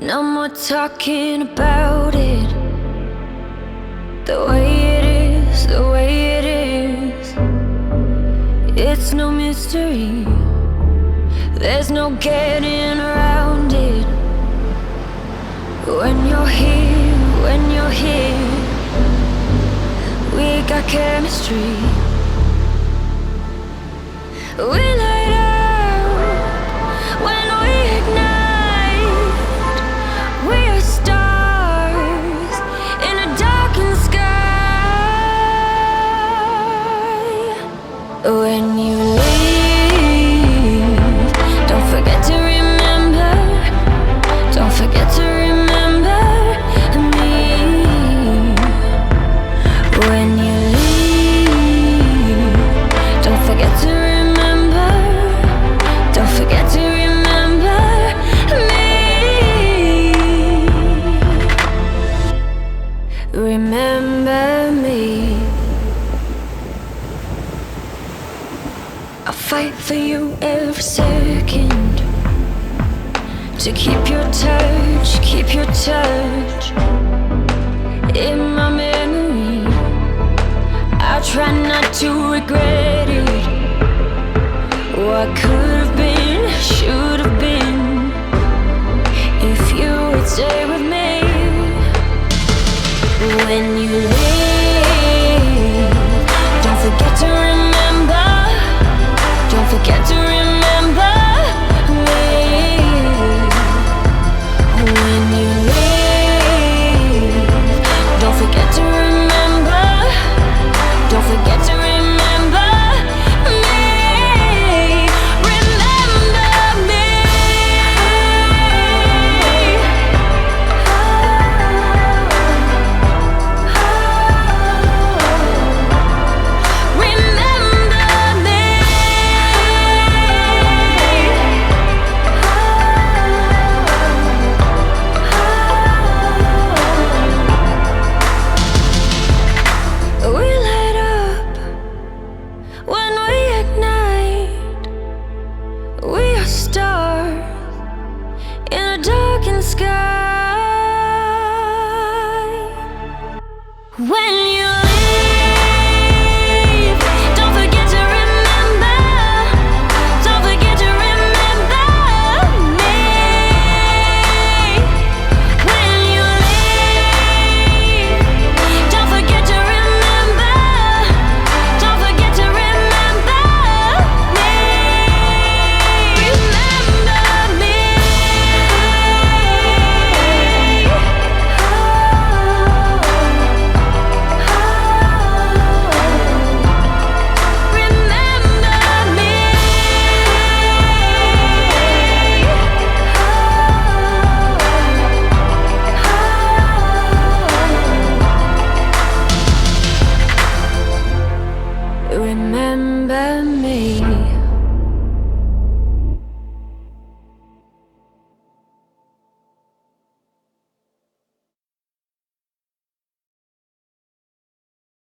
No more talking about it. The way it is, the way it is. It's no mystery. There's no getting around it. When you're here, when you're here, we got chemistry. We light up when we ignite. We are stars in a darkened sky. When you leave, don't forget to remember. Don't forget to remember me. When you leave, don't forget to remember. Don't forget to remember me. Remember me. I'll fight for you every second. To keep your touch in my memory. I try not to regret it. What could have been, should have been, if you would stay with me. When you leave,